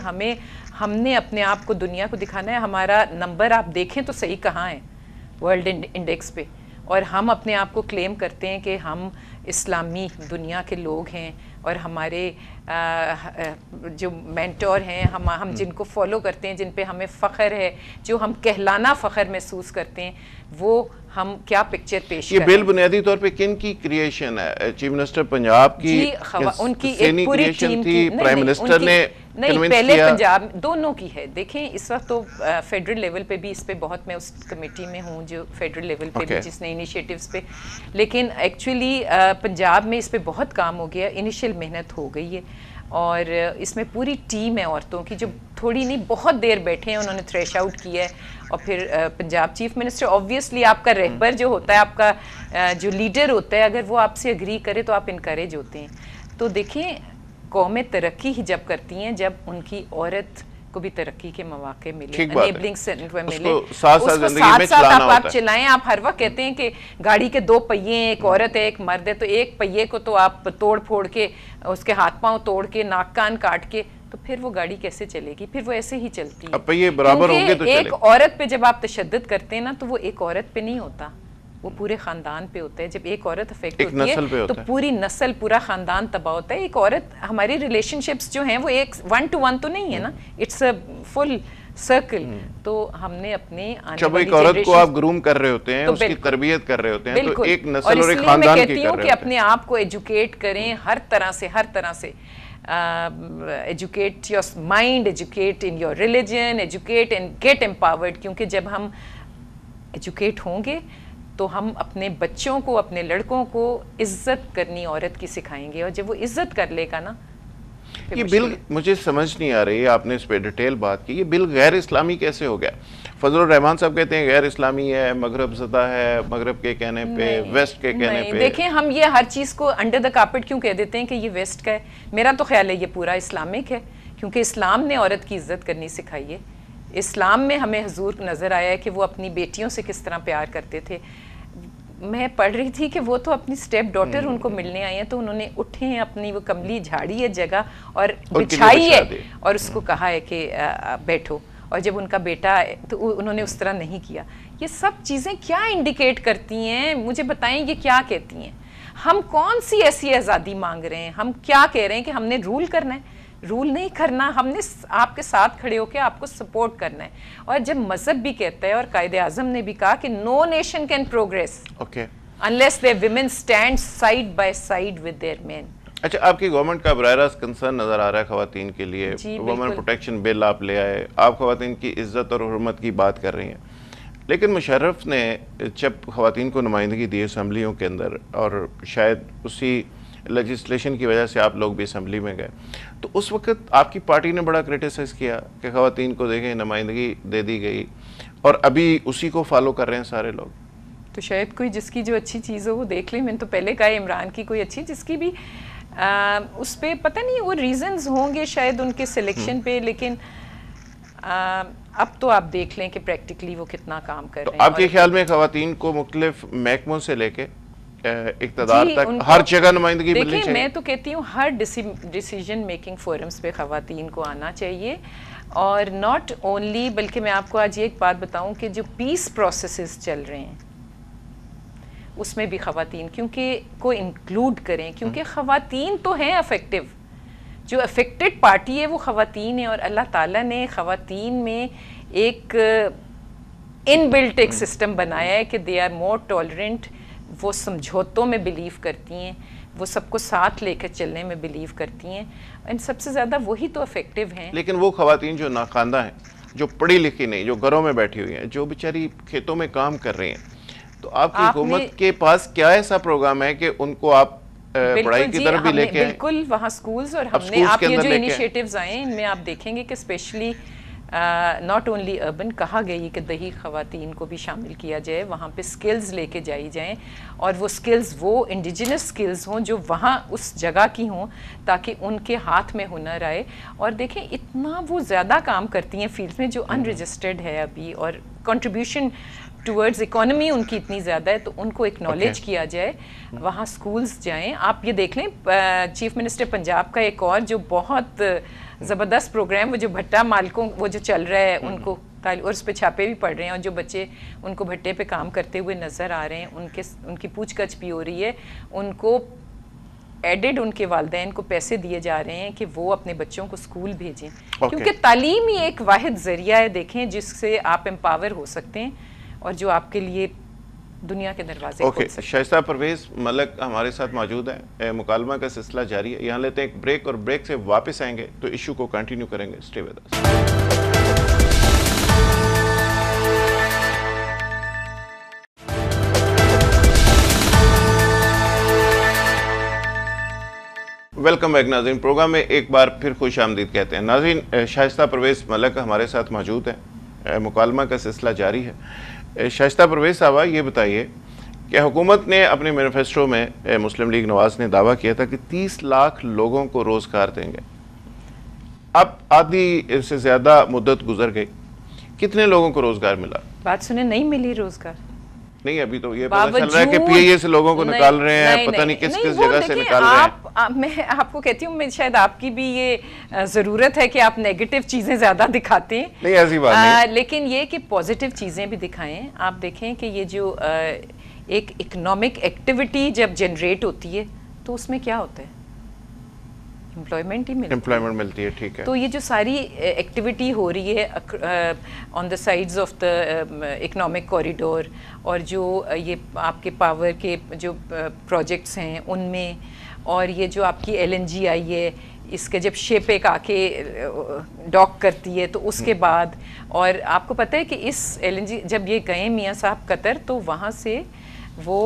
ہم نے اپنے آپ کو دنیا کو دکھانا ہے. ہمارا نمبر آپ دیکھیں تو صحیح کہاں ہے ورلڈ انڈیکس پہ, اور ہم اپنے آپ کو کلیم کرتے ہیں کہ ہم اسلامی دنیا کے لوگ ہیں, اور ہمارے جو مینٹور ہیں, ہم جن کو فالو کرتے ہیں, جن پہ ہمیں فخر ہے, جو ہم کہلانا فخر محسوس کرتے ہیں, وہ ہم کیا پکچر پیش یہ بل بنیادی طور پہ کن کی کریشن ہے؟ چیف منسٹر پنجاب کی ان کی ایک پوری ٹیم تھی, پرائم منسٹر نے نہیں پہلے پنجاب دونوں کی ہے. دیکھیں اس وقت تو فیڈرل لیول پہ بھی اس پہ بہت, میں اس کمیٹی میں ہوں جو فیڈرل لیول پہ بھی جس نے انیشیٹیوز پہ, لیکن ایکچولی پنجاب میں اس پہ بہت کام ہو گیا, انیشیل محنت ہو گئی ہے اور اس میں پوری ٹیم ہے عورتوں کی جو تھوڑی نہیں بہت دیر بیٹھے ہیں, انہوں نے تھریش آؤٹ کیا ہے. اور پھر پنجاب چیف منسٹر آبویسلی آپ کا رہبر جو ہوتا ہے, آپ کا جو لیڈر ہوتا ہے, اگر وہ آپ سے اگری کرے تو آپ انکریج ہوتے ہیں. تو دیکھیں قومیں ترقی ہی جب کرتی ہیں جب ان کی عورت کو بھی ترقی کے مواقع ملے, انیبلنگ سینٹر ملے, اس کو ساتھ ساتھ آپ چلائیں. آپ ہر وقت کہتے ہیں کہ گاڑی کے 2 پہیے ہیں, ایک عورت ہے ایک مرد ہے, تو ایک پہیے کو تو آپ توڑ پھوڑ کے اس کے ہاتھ پاؤں توڑ کے ناک کان کاٹ کے, تو پھر وہ گاڑی کیسے چلے گی؟ پھر وہ ایسے ہی چلتی ہے. پہیے برابر ہوں گے تو چلے. ایک عورت پہ جب آپ تشدد کرتے ہیں نا تو وہ ایک عورت پہ نہیں ہوتا, وہ پورے خاندان پہ ہوتا ہے. جب ایک عورت افیکٹ ہوتی ہے تو پوری نسل پورا خاندان تباہ ہوتا ہے. ایک عورت, ہماری ریلیشن شپس جو ہیں وہ ایک 1 to 1 تو نہیں ہے نا, اٹس اے فل سرکل. تو ہم نے اپنے جب ایک عورت کو آپ گروم کر رہے ہوتے ہیں, اس کی تربیت کر رہے ہوتے ہیں, تو ایک نسل اور ایک خاندان کی کر رہے ہوتے ہیں. میں کہتی ہوں کہ اپنے آپ کو ایجوکیٹ کریں ہر طرح سے. Educate your mind, educate in your religion, educate and get empowered. کیونکہ جب ہم ایجوکیٹ ہوں گے تو ہم اپنے بچوں کو, اپنے لڑکوں کو عزت کرنی عورت کی سکھائیں گے, اور جب وہ عزت کر لے گا نا. یہ بل مجھے سمجھ نہیں آ رہی ہے, آپ نے اس پہ ڈیٹیل بات کی, یہ بل غیر اسلامی کیسے ہو گیا؟ فضل الرحمان صاحب کہتے ہیں غیر اسلامی ہے, مغرب زدہ ہے, مغرب کے کہنے پہ, ویسٹ کے کہنے پہ. دیکھیں ہم یہ ہر چیز کو انڈر دا کارپٹ کیوں کہہ دیتے ہیں کہ یہ ویسٹ کا ہے؟ میرا تو خیال ہے یہ پورا اسلامک ہے, کیونکہ اسلام نے عورت کی عزت کرنی سکھائی ہے. اسلام میں ہمیں حضور نظر آیا ہے کہ وہ اپنی بیٹیوں سے کس طرح پیار کرتے تھے. میں پڑھ رہی تھی کہ وہ تو اپنی سٹیپ ڈاٹر ان کو ملنے آئی ہیں, تو انہوں نے اٹھے ہیں, اپنی وہ کملی جھاڑی ہے جگہ اور بچھائی ہے, اور اس کو کہا ہے کہ بیٹھو. اور جب ان کا بیٹا آئے تو انہوں نے اس طرح نہیں کیا. یہ سب چیزیں کیا انڈیکیٹ کرتی ہیں؟ مجھے بتائیں یہ کیا کہتی ہیں؟ ہم کون سی ایسی آزادی مانگ رہے ہیں؟ ہم کیا کہہ رہے ہیں کہ ہم نے رول کرنا ہے؟ رول نہیں کرنا, ہم نے آپ کے ساتھ کھڑے ہو کے آپ کو سپورٹ کرنا ہے. اور جب مذہب بھی کہتا ہے اور قائد اعظم نے بھی کہا کہ no nation can progress unless their women stand side by side with their men. اچھا, آپ کی گورنمنٹ کا براہ راست کنسرن نظر آ رہا ہے خواتین کے لیے, وومن پروٹیکشن بل آپ لے آئے, آپ خواتین کی عزت اور حرمت کی بات کر رہی ہیں, لیکن مشرف نے جب خواتین کو نمائندگی دی اسمبلیوں کے اندر, اور شاید اسی لیجسلیشن کی وجہ سے آپ لوگ بھی اسمبلی میں گئے, تو اس وقت آپ کی پارٹی نے بڑا کرٹیسائز کیا کہ خواتین کو دیکھیں نمائندگی دے دی گئی, اور ابھی اسی کو فالو کر رہے ہیں سارے لوگ. تو شاید کوئی جس کی جو اچھی چیز ہو وہ دیکھ لیں. میں نے تو پہلے کہا عمران کی کوئی اچھی, جس کی بھی اس پہ پتہ نہیں وہ ریزنز ہوں گے شاید ان کے سلیکشن پہ, لیکن اب تو آپ دیکھ لیں کہ پریکٹیکلی وہ کتنا کام کر رہے ہیں. آپ کے خیال میں خواتین کو مختلف محکموں سے لے کے اقتدار تک ہر جگہ نمائندگی ملنی چاہیے؟ دیکھیں میں تو کہتی ہوں ہر ڈیسیجن میکنگ فورمز پہ خواتین کو آنا چاہیے, اور ناٹ اونلی, بلکہ میں آپ کو آج یہ ایک بات بتاؤں کہ جو پیس پروسیسز چل رہے ہیں اس میں بھی خواتین کیونکہ کو انکلوڈ کریں, کیونکہ خواتین تو ہیں افیکٹو, جو افیکٹڈ پارٹی ہے وہ خواتین ہے, اور اللہ تعالیٰ نے خواتین میں ایک ان بلٹ ایک سسٹم بنایا ہے کہ دے آر مور ٹالرنٹ, وہ سمجھوتوں میں بلیو کرتی ہیں, وہ سب کو ساتھ لے کر چلنے میں بلیو کرتی ہیں, اینڈ سب سے زیادہ وہی تو افیکٹو ہیں. لیکن وہ خواتین جو ناخواندہ ہیں, جو پڑھی لکھی نہیں, جو گھروں میں بیٹھی ہوئی ہیں, جو بیچاری کھیتوں میں کام کر رہی ہیں, تو آپ کی حکومت کے پاس کیا ایسا پروگرام ہے کہ ان کو آپ پڑھائی کی طرف بھی لے کے آئیں؟ بالکل, وہاں سکولز, اور ہم نے آپ یہ جو انیشیٹیوز آئے ہیں ان میں آپ دیکھیں گے کہ اسپیشلی ناٹ اونلی اربن, کہا گئی کہ دیہی خواتین کو بھی شامل کیا جائے, وہاں پہ سکلز لے کے جائی جائیں, اور وہ سکلز وہ انڈیجنس سکلز ہوں جو وہاں اس جگہ کی ہوں, تاکہ ان کے ہاتھ میں ہنر آئے. اور دیکھیں اتنا وہ زیادہ کام کرتی ہیں فیلڈ میں جو ان رجسٹرڈ ہے ابھی, اور کنٹریبیوشن ٹورڈز اکانومی ان کی اتنی زیادہ ہے, تو ان کو اکنالج کیا جائے, وہاں سکولز جائیں. آپ یہ دیکھ لیں چیف منسٹر پنجاب کا ایک اور جو بہت زبردست پروگرام, وہ جو بھٹا مالکوں وہ جو چل رہا ہے ان کو, اور اس پہ چھاپے بھی پڑ رہے ہیں, اور جو بچے ان کو بھٹے پہ کام کرتے ہوئے نظر آ رہے ہیں ان کی پوچھ گچھ بھی ہو رہی ہے, ان کو ایڈڈ ان کے والدین کو پیسے دیے جا رہے ہیں کہ وہ اپنے بچوں کو اسکول بھیجیں, کیونکہ تعلیم ہی ایک واحد ذریعہ ہے دیکھیں جس سے آپ امپاور ہو سکتے ہیں, اور جو آپ کے لیے دنیا کے دروازے اوکے، شائستہ پرویز ملک ہمارے ساتھ موجود ہیں، مکالمہ کا سلسلہ جاری ہے، یہاں لیتے ہیں ایک بریک اور بریک سے واپس آئیں گے تو ایشو کو کنٹینیو کریں گے. Stay with us. Welcome back ناظرین، پروگرام میں ایک بار پھر خوش آمدید کہتے ہیں. ناظرین، شائستہ پرویز ملک ہمارے ساتھ موجود ہیں، مکالمہ کا سلسلہ جاری ہے. شائستہ پرویز صاحبہ، یہ بتائیے کہ حکومت نے اپنے مینیفیسٹو میں، مسلم لیگ نواز نے دعویٰ کیا تھا کہ 30 لاکھ لوگوں کو روزگار دیں گے. اب آدھی سے زیادہ مدت گزر گئی، کتنے لوگوں کو روزگار ملا؟ بات سنیں، نہیں ملی روزگار. نہیں، ابھی تو یہ پتہ چل رہا ہے کہ پی اے سے لوگوں کو نکال رہے ہیں، پتہ نہیں کس کس جگہ سے نکال رہے ہیں. میں آپ کو کہتی ہوں، میں شاید آپ کی بھی یہ ضرورت ہے کہ آپ نیگیٹو چیزیں زیادہ دکھاتے ہیں. نہیں، ایسی بات نہیں، لیکن یہ کہ پازیٹیو چیزیں بھی دکھائیں. آپ دیکھیں کہ یہ جو ایک اکنامک ایکٹیویٹی جب جنریٹ ہوتی ہے تو اس میں کیا ہوتا ہے؟ امپلائمنٹ ہی ملتی ہے. ٹھیک ہے، تو یہ جو ساری ایکٹیویٹی ہو رہی ہے on the sides of the economic corridor, اور جو یہ آپ کے پاور کے جو پروجیکٹس ہیں ان میں، اور یہ جو آپ کی ایل این جی آئی ہے، اس کے جب شپ ایک آ کے ڈاک کرتی ہے تو اس کے بعد، اور آپ کو پتہ ہے کہ اس ایل این جی جب یہ گئے میاں صاحب قطر، تو وہاں سے وہ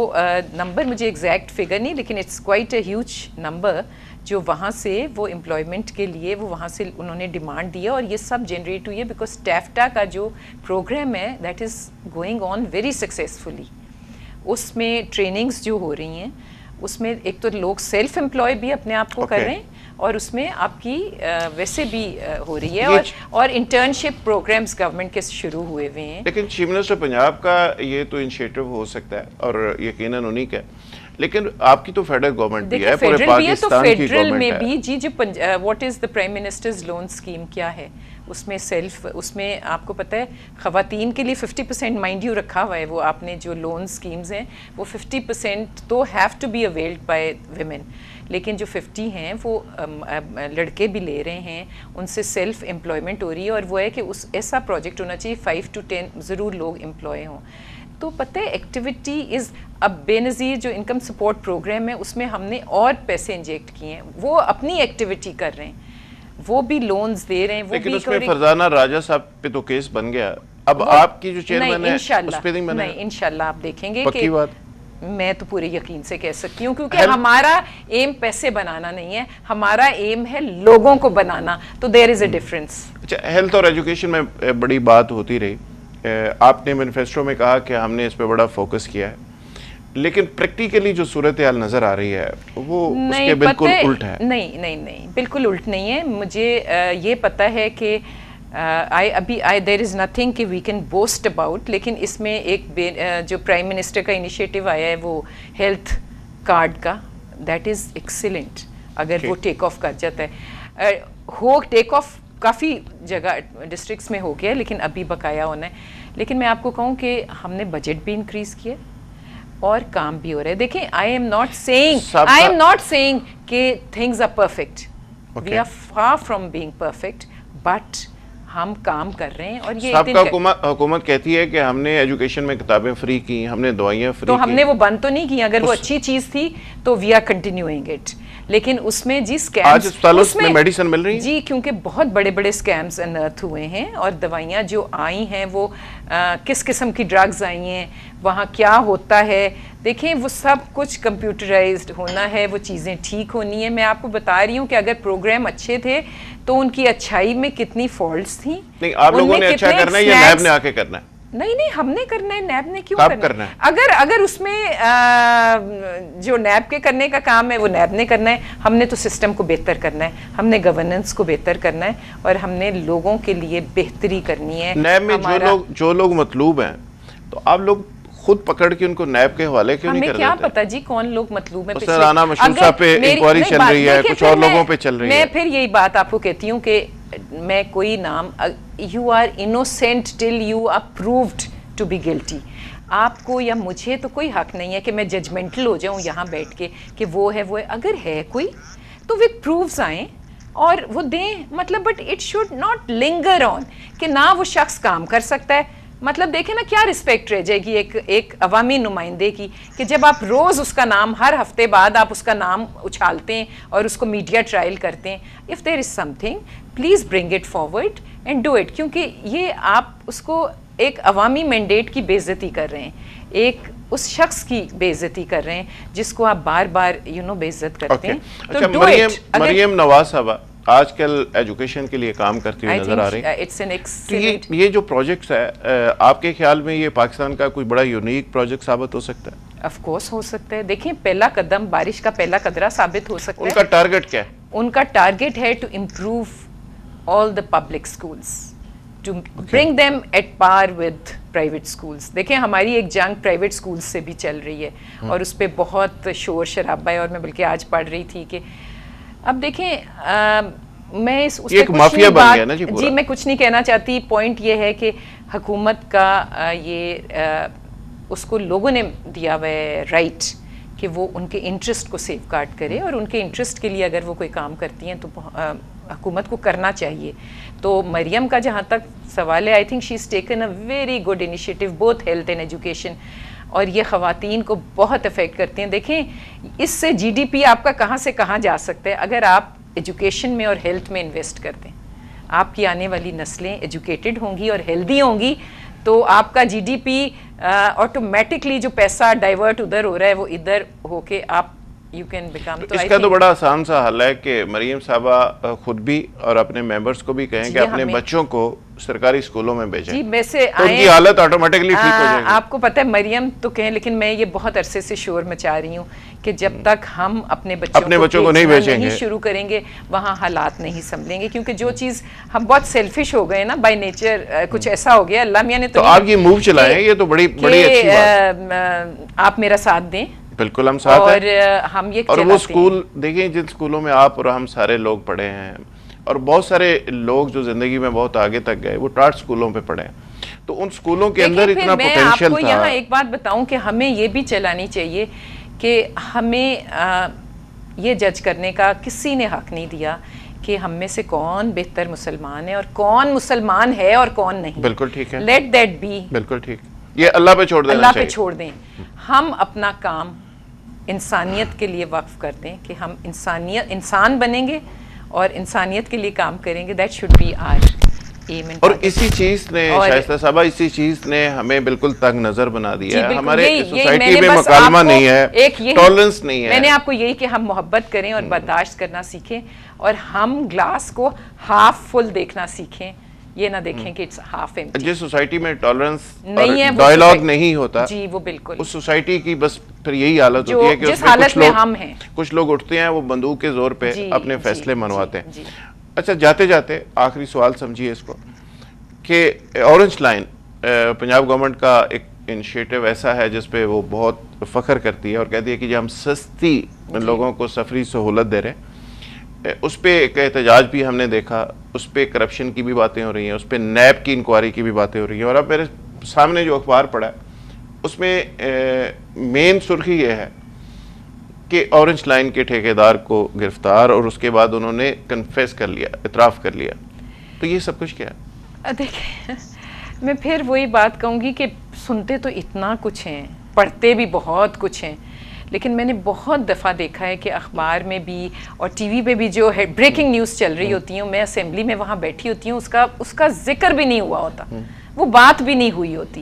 نمبر مجھے ایگزیکٹ فگر نہیں، لیکن it's quite a huge number جو وہاں سے وہ امپلائمنٹ کے لیے وہ وہاں سے انہوں نے ڈیمانڈ دیا. اور یہ سب جنریٹ ہوئی ہے بیکاز ٹیفٹا کا جو پروگرام ہے that is going on very successfully. اس میں ٹریننگز جو ہو رہی ہیں، اس میں ایک تو لوگ سیلف امپلائی بھی اپنے آپ کو کر رہے ہیں، اور اس میں آپ کی ویسے بھی ہو رہی ہے، اور انٹرنشپ پروگرامز گورنمنٹ کے شروع ہوئے ہوئے ہیں. لیکن چیف منسٹر پنجاب کا یہ تو انیشیٹو ہو سکتا ہے اور یقیناً انہی کا، لیکن آپ کی تو فیڈرل گورنمنٹ بھی ہے، پورے پاکستان کی گورنمنٹ ہے. بھی جی جو what is the prime ministers loan scheme کیا ہے، اس میں اس میں آپ کو پتہ ہے خواتین کے لیے 50% مائنڈ یو رکھا ہوا ہے. وہ آپ نے جو لون اسکیمز ہیں وہ 50% تو have to be availed by women, لیکن جو 50 ہیں وہ لڑکے بھی لے رہے ہیں، ان سے سیلف امپلائمنٹ ہو رہی ہے. اور وہ ہے کہ ایسا پروجیکٹ ہونا چاہیے 5 to 10 ضرور لوگ امپلائی ہوں. تو پتہ ہے ایکٹیویٹی از، اب بے نظیر جو انکم سپورٹ پروگرام ہے اس میں ہم نے اور پیسے انجیکٹ کیے ہیں، وہ اپنی ایکٹیویٹی کر رہے ہیں، وہ بھی لونز دے رہے ہیں. لیکن اس میں فرزانہ راجہ صاحب پہ تو کیس بن گیا. اب آپ کی جو چیئرمین ہے اس پہ نہیں بنے؟ نہیں، انشاءاللہ آپ دیکھیں گے. پکی بات میں تو پورے یقین سے کہہ سکتی ہوں، کیونکہ ہمارا ایم پیسے بنانا نہیں ہے، ہمارا ایم ہے لوگوں کو بنانا. تو دیر از اے ڈفرینس. اچھا، ہیلتھ اور ایجوکیشن میں بڑی بات ہوتی رہی. آپ نے مینیفیسٹو میں کہا کہ ہم نے اس پہ بڑا فوکس کیا ہے، لیکن پریکٹیکلی جو صورتحال نظر آ رہی ہے وہ اس کے بالکل الٹ ہے. نہیں، بالکل الٹ نہیں ہے. مجھے یہ پتہ ہے کہ دیر از نتھنگ کہ وی کین بوسٹ اباؤٹ، لیکن اس میں ایک جو پرائم منسٹر کا انیشیٹو آیا ہے وہ ہیلتھ کارڈ کا، دیٹ از ایکسیلنٹ. اگر وہ ٹیک آف کر جاتا ہے، ٹیک آف کافی جگہ ڈسٹرکٹس میں ہو گیا، لیکن ابھی بقایا ہونا ہے. لیکن میں آپ کو کہوں کہ ہم نے بجٹ بھی انکریز کیا اور کام بھی ہو رہا ہے. دیکھیں، آئی ایم ناٹ سیئنگ کہ things are perfect, we are far from being perfect, but ہم کام کر رہے ہیں. اور یہ حکومت کہتی ہے کہ ہم نے ایجوکیشن میں کتابیں فری کی، ہم نے دوائیاں فری کی، تو ہم نے وہ بند تو نہیں کی. اگر وہ اچھی چیز تھی تو وی آر کنٹینیوئنگ اٹ. لیکن اس میں جی آج اسپتالوں میں میڈیسن مل رہی ہے جی، کیونکہ بہت بڑے بڑے اسکیمز انرتھ ہوئے ہیں، اور دوائیاں جو آئی ہیں وہ کس قسم کی ڈرگز آئی ہیں، وہاں کیا ہوتا ہے. دیکھیں، وہ سب کچھ کمپیوٹرائزڈ ہونا ہے، وہ چیزیں ٹھیک ہونی ہیں. میں آپ کو بتا رہی ہوں کہ اگر پروگرام اچھے تھے تو ان کی اچھائی میں کتنی فالٹس تھیں. نہیں، آپ لوگوں نے اچھا کرنا ہے یا نیب نے آ کے کرنا ہے؟ نہیں، ہم نے کرنا ہے. نیب نے کیوں کرنا ہے؟ اگر اس میں جو نیب کے کرنے کا کام ہے وہ نیب نے کرنا ہے. ہم نے تو سسٹم کو بہتر کرنا ہے، ہم نے گورننس کو بہتر کرنا ہے، اور ہم نے لوگوں کے لیے بہتری کرنی ہے. نیب میں جو لوگ مطلوب ہیں تو آپ لوگ خود پکڑ کے ان کو نیب کے حوالے کیوں نہیں کر دیتے؟ ہمیں کیا پتا جی کون لوگ مطلوب ہیں. رانا مشہور صاحب پہ انکوائری چل رہی ہے، کچھ اور لوگوں پہ چل رہی ہے. میں پھر یہی بات آپ کو کہتی ہوں کہ میں کوئی نام، you are innocent till you are proved to be guilty. آپ کو یا مجھے تو کوئی حق نہیں ہے کہ میں ججمنٹل ہو جاؤں یہاں بیٹھ کے کہ وہ ہے. اگر ہے کوئی تو وتھ پروفز آئیں اور وہ دیں، مطلب. بٹ اٹ شوڈ ناٹ لنگر آن کہ نہ وہ شخص کام کر سکتا ہے، مطلب دیکھیں نا کیا رسپیکٹ رہ جائے گی ایک عوامی نمائندے کی کہ جب آپ روز اس کا نام ہر ہفتے بعد آپ اس کا نام اچھالتے ہیں اور اس کو میڈیا ٹرائل کرتے ہیں. If there is some thing please bring it forward and do it, کیونکہ یہ آپ اس کو ایک عوامی مینڈیٹ کی بے عزتی کر رہے ہیں, ایک اس شخص کی بے عزتی کر رہے ہیں جس کو آپ بار بار بے عزت کرتے ہیں. اچھا مریم نواز صاحبہ آج کل ایجوکیشن کے لیے کام کرتی ہوئی نظر آ رہی ہیں. یہ جو پروجیکٹس ہے آپ کے خیال میں یہ پاکستان کا کوئی بڑا یونیک پروجیکٹ ثابت ہو سکتا ہے؟ آف کورس ہو سکتا ہے. دیکھیں پہلا قدم بارش کا پہلا قطرہ ثابت ہو سکتا ہے. ان کا ٹارگٹ کیا ہے؟ ان کا ٹارگٹ ہے to improve all the public schools, to bring them at par with private schools. دیکھیں ہماری ایک جنگ پرائیویٹ اسکولس سے بھی چل رہی ہے اور اس پہ بہت شور شرابہ ہے, اور میں بلکہ آج پڑھ رہی تھی کہ اب دیکھیں میں اس پہ مافیا بن گیا نا جی میں کچھ نہیں کہنا چاہتی. پوائنٹ یہ ہے کہ حکومت کا یہ اس کو لوگوں نے دیا ہوا ہے رائٹ کہ وہ ان کے انٹرسٹ کو سیف گارڈ کرے, اور ان کے انٹرسٹ کے لیے اگر وہ کوئی کام کرتی ہیں تو حکومت کو کرنا چاہیے. تو مریم کا جہاں تک سوال ہے, I think she is taken a very good initiative both health and education, اور یہ خواتین کو بہت افیکٹ کرتے ہیں. دیکھیں اس سے جی ڈی پی آپ کا کہاں سے کہاں جا سکتا ہے اگر آپ ایجوکیشن میں اور ہیلتھ میں انویسٹ کرتے ہیں. آپ کی آنے والی نسلیں ایجوکیٹڈ ہوں گی اور ہیلدی ہوں گی تو آپ کا جی ڈی پی آٹومیٹکلی جو پیسہ ڈائیورٹ ادھر ہو رہا ہے وہ ادھر ہو کے آپ یو کین بیکم. اس کا تو بڑا آسان سا حل ہے کہ مریم صاحبہ خود بھی اور اپنے ممبرز کو بھی کہیں کہ اپنے بچوں کو سرکاری اسکولوں میں بھیجیں, جی ویسے تو ان کی حالت آٹومیٹکلی ٹھیک ہو جائے گی. آپ کو پتہ ہے مریم تو کہیں, لیکن میں یہ بہت عرصے سے شور مچا رہی ہوں کہ جب تک ہم اپنے بچوں کو نہیں شروع کریں گے وہاں حالات نہیں سنبھلیں گے, کیونکہ جو چیز ہم بہت سیلفش ہو گئے نا بائی نیچر, کچھ ایسا ہو گیا اللہ میاں نے تو آپ یہ موو چلائیں, یہ تو بڑی اچھی بات. آپ میرا ساتھ دیں. بالکل ہم ساتھ ہیں, اور ہم یہ اور وہ اسکول دیکھیں جن اسکولوں میں آپ اور ہم سارے لوگ پڑھے ہیں, اور بہت سارے لوگ جو زندگی میں بہت آگے تک گئے وہ ٹاٹ اسکولوں پہ پڑھے ہیں, تو ان اسکولوں کے اندر اتنا پوٹینشیل تھا. میں آپ کو یہاں ایک بات بتاؤں کہ ہمیں یہ بھی چلانی چاہیے کہ ہمیں یہ جج کرنے کا کسی نے حق نہیں دیا کہ ہم میں سے کون بہتر مسلمان ہے اور کون مسلمان ہے اور کون نہیں. بالکل ٹھیک ہے, لیٹ دیٹ بی, بالکل ٹھیک, یہ اللہ پہ چھوڑ دینا اللہ چاہیے. پہ چھوڑ دیں. ہم اپنا کام انسانیت کے لیے وقف کر دیں کہ ہم انسان بنیں گے اور انسانیت کے لیے کام کریں گے. That should be R M. اور اسی چیز نے شائستہ صاحبہ اسی چیز نے ہمیں بالکل تنگ نظر بنا دیا ہے. ہمارے سوسائٹی میں مکالمہ نہیں ہے, ٹالرنس نہیں ہے. میں نے آپ کو یہی کہ ہم محبت کریں اور برداشت کرنا سیکھیں, اور ہم گلاس کو ہاف فل دیکھنا سیکھیں, یہ نہ دیکھیں کہ اٹس ہاف ایمپٹی. جس سوسائٹی میں ٹالرنس اور ڈائیلاگ نہیں ہوتا, جی وہ بالکل اس سوسائٹی کی بس پھر یہی حالت ہوتی ہے کہ جس حالت میں ہم ہیں کچھ لوگ اٹھتے ہیں وہ بندوق کے زور پہ اپنے فیصلے منواتے ہیں. اچھا جاتے جاتے آخری سوال سمجھیے اس کو کہ اورنج لائن پنجاب گورنمنٹ کا ایک انیشیٹو ایسا ہے جس پہ وہ بہت فخر کرتی ہے اور کہتی ہے کہ جو ہم سستی لوگوں کو سفری سہولت دے رہے ہیں, اس پہ ایک احتجاج بھی ہم نے دیکھا, اس پہ کرپشن کی بھی باتیں ہو رہی ہیں, اس پہ نیب کی انکوائری کی بھی باتیں ہو رہی ہیں. اور اب میرے سامنے جو اخبار پڑا ہے اس میں مین سرخی یہ ہے کہ اورنج لائن کے ٹھیکیدار کو گرفتار, اور اس کے بعد انہوں نے کنفیس کر لیا, اعتراف کر لیا. تو یہ سب کچھ کیا ہے؟ دیکھیں میں پھر وہی بات کہوں گی کہ سنتے تو اتنا کچھ ہیں, پڑھتے بھی بہت کچھ ہیں, لیکن میں نے بہت دفعہ دیکھا ہے کہ اخبار میں بھی اور ٹی وی پہ بھی جو ہے بریکنگ نیوز چل رہی ہوتی ہیں, میں اسمبلی میں وہاں بیٹھی ہوتی ہوں, اس کا ذکر بھی نہیں ہوا ہوتا, وہ بات بھی نہیں ہوئی ہوتی.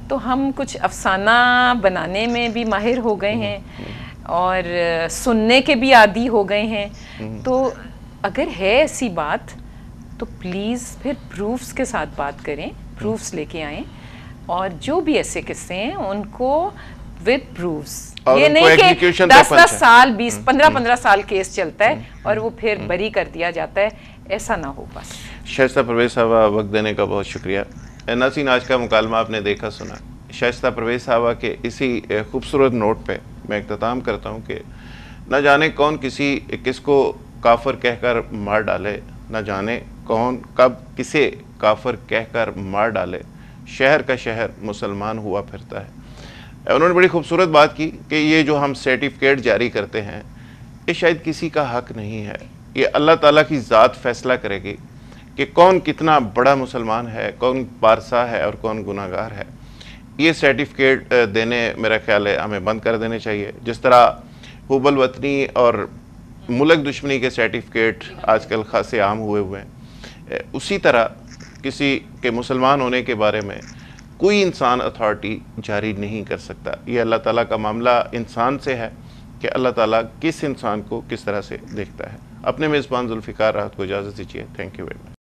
تو ہم کچھ افسانہ بنانے میں بھی ماہر ہو گئے ہیں اور سننے کے بھی عادی ہو گئے ہیں. تو اگر ہے ایسی بات تو پلیز پھر پروفز کے ساتھ بات کریں, پروفز لے کے آئیں, اور جو بھی ایسے قصے ہیں ان کو ود پروفز. یہ نہیں کہ 10 سال 15 سال کیس چلتا ہے اور وہ پھر بری کر دیا جاتا ہے, ایسا نہ ہو. بس شائستہ پرویز صاحبہ وقت دینے کا بہت شکریہ. ناظرین آج کا مکالمہ آپ نے دیکھا سنا. شائستہ پرویز صاحبہ کے اسی خوبصورت نوٹ پہ میں اختتام کرتا ہوں کہ نہ جانے کون کس کو کافر کہہ کر مار ڈالے, نہ جانے کون کب کسے کافر کہہ کر مار ڈالے, شہر کا شہر مسلمان ہوا پھرتا ہے. انہوں نے بڑی خوبصورت بات کی کہ یہ جو ہم سرٹیفکیٹ جاری کرتے ہیں یہ شاید کسی کا حق نہیں ہے, یہ اللہ تعالیٰ کی ذات فیصلہ کرے گی کہ کون کتنا بڑا مسلمان ہے، کون پارسا ہے اور کون گناہگار ہے، یہ سرٹیفکیٹ دینے میرا خیال ہے ہمیں بند کر دینے چاہیے۔ جس طرح حب الوطنی اور ملک دشمنی کے سرٹیفکیٹ آج کل خاصے عام ہوئے ہیں، اسی طرح کسی کے مسلمان ہونے کے بارے میں کوئی انسان اتھارٹی جاری نہیں کر سکتا۔ یہ اللہ تعالیٰ کا معاملہ انسان سے ہے کہ اللہ تعالیٰ کس انسان کو کس طرح سے دیکھتا ہے۔ اپنے میزبان ذوالفقار راحت کو اجازت دیجیے۔ Thank you very much.